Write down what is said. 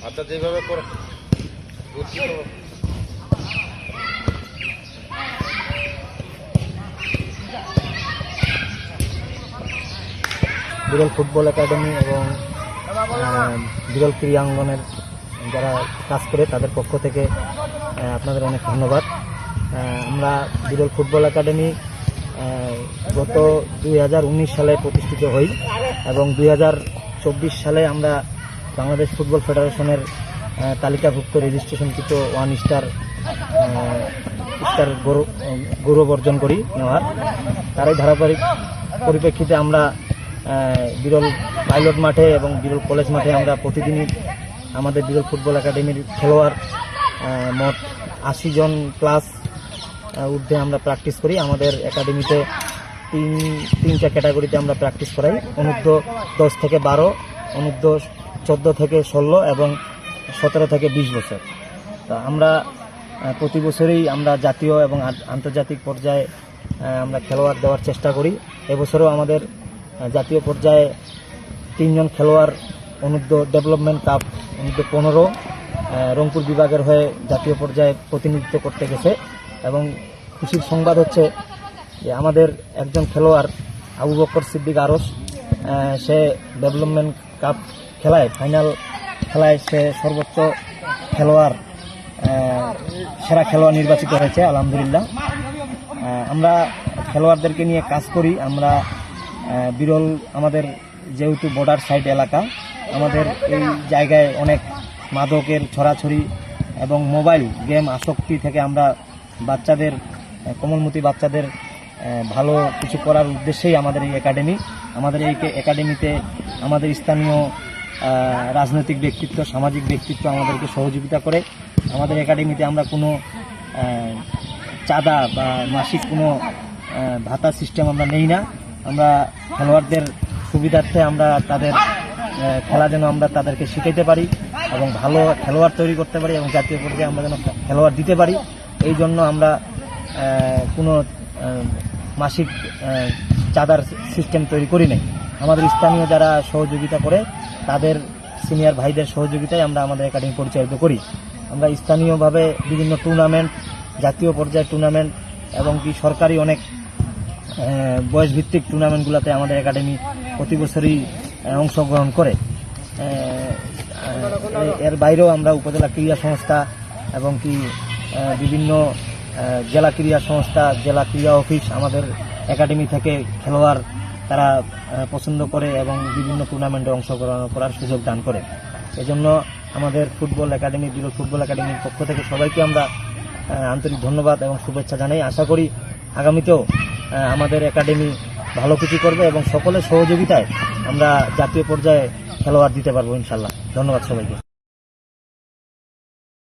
আচ্ছা যেভাবে করে বিরল ফুটবল একাডেমি এবং বিরল ক্রীড়াঙ্গনের যারা কাজ করে তাদের পক্ষ থেকে আপনাদের অনেক ধন্যবাদ। আমরা বিরল ফুটবল একাডেমি গত 2019 সালে প্রতিষ্ঠিত হই এবং 2024 সালে আমরা বাংলাদেশ ফুটবল ফেডারেশনের তালিকাভুক্ত রেজিস্ট্রেশনকৃত 1 স্টার গৌরব অর্জন করি নেওয়ার। তারই ধারাবাহিক পরিপ্রেক্ষিতে আমরা বিরল পাইলট মাঠে এবং বিরল কলেজ মাঠে আমরা প্রতিদিনই আমাদের বিরল ফুটবল একাডেমির খেলোয়াড় মোট 80 জন প্লাস ঊর্ধ্বে আমরা প্র্যাকটিস করি। আমাদের একাডেমিতে তিনটা ক্যাটাগরিতে আমরা প্র্যাকটিস করাই, অনূর্ধ্ব 10 থেকে 12, অনূর্ধ্ব 14 থেকে 16 এবং 17 থেকে 20 বছর। তা আমরা প্রতি বছরই আমরা জাতীয় এবং আন্তর্জাতিক পর্যায়ে আমরা খেলোয়াড় দেওয়ার চেষ্টা করি। এবছরও আমাদের জাতীয় পর্যায়ে 3 জন খেলোয়াড় অনূর্ধ্ব ডেভেলপমেন্ট কাপ অনূর্ধ্ব 15 রংপুর বিভাগের হয়ে জাতীয় পর্যায়ে প্রতিনিধিত্ব করতে গেছে। এবং খুশির সংবাদ হচ্ছে যে আমাদের একজন খেলোয়াড় আবু বকর সিদ্দিক আরস, সে ডেভেলপমেন্ট কাপ খেলায় ফাইনাল খেলায় সে সর্বোচ্চ খেলোয়াড় সেরা খেলোয়াড় নির্বাচিত হয়েছে, আলহামদুলিল্লাহ। আমরা খেলোয়াড়দেরকে নিয়ে কাজ করি। আমরা বিরল আমাদের যেহেতু বর্ডার সাইড এলাকা, আমাদের এই জায়গায় অনেক মাদকের ছড়াছড়ি এবং মোবাইল গেম আসক্তি থেকে আমরা বাচ্চাদের, কোমলমতি বাচ্চাদের ভালো কিছু করার উদ্দেশ্যেই আমাদের এই একাডেমি। আমাদের এই একাডেমিতে আমাদের স্থানীয় রাজনৈতিক ব্যক্তিত্ব, সামাজিক ব্যক্তিত্ব আমাদেরকে সহযোগিতা করে। আমাদের একাডেমিতে আমরা কোনো চাঁদা বা মাসিক কোনো ভাতা সিস্টেম আমরা নেই না। আমরা খেলোয়াড়দের সুবিধার্থে আমরা তাদের খেলা যেন আমরা তাদেরকে শিখাইতে পারি এবং ভালো খেলোয়াড় তৈরি করতে পারি এবং জাতীয় পর্যায়ে আমরা যেন খেলোয়াড় দিতে পারি, এই জন্য আমরা কোনো মাসিক চাঁদার সিস্টেম তৈরি করি নাই। আমাদের স্থানীয় যারা সহযোগিতা করে তাদের সিনিয়র ভাইদের সহযোগিতায় আমরা আমাদের একাডেমি পরিচালিত করি। আমরা স্থানীয়ভাবে বিভিন্ন টুর্নামেন্ট, জাতীয় পর্যায়ে টুর্নামেন্ট এবং কি সরকারি অনেক বয়সভিত্তিক টুর্নামেন্টগুলোতে আমাদের একাডেমি প্রতি বছরই অংশগ্রহণ করে। এর বাইরেও আমরা উপজেলা ক্রীড়া সংস্থা এবং কি বিভিন্ন জেলা ক্রীড়া সংস্থা, জেলা ক্রীড়া অফিস আমাদের একাডেমি থেকে খেলোয়াড় তারা পছন্দ করে এবং বিভিন্ন টুর্নামেন্টে অংশগ্রহণ করার সুযোগ দান করে। এজন্য আমাদের ফুটবল একাডেমি, বিরল ফুটবল একাডেমির পক্ষ থেকে সবাইকে আমরা আন্তরিক ধন্যবাদ এবং শুভেচ্ছা জানাই। আশা করি আগামীতেও আমাদের একাডেমি ভালো কিছু করবে এবং সকলের সহযোগিতায় আমরা জাতীয় পর্যায়ে খেলোয়াড় দিতে পারবো ইনশাল্লাহ। ধন্যবাদ সবাইকে।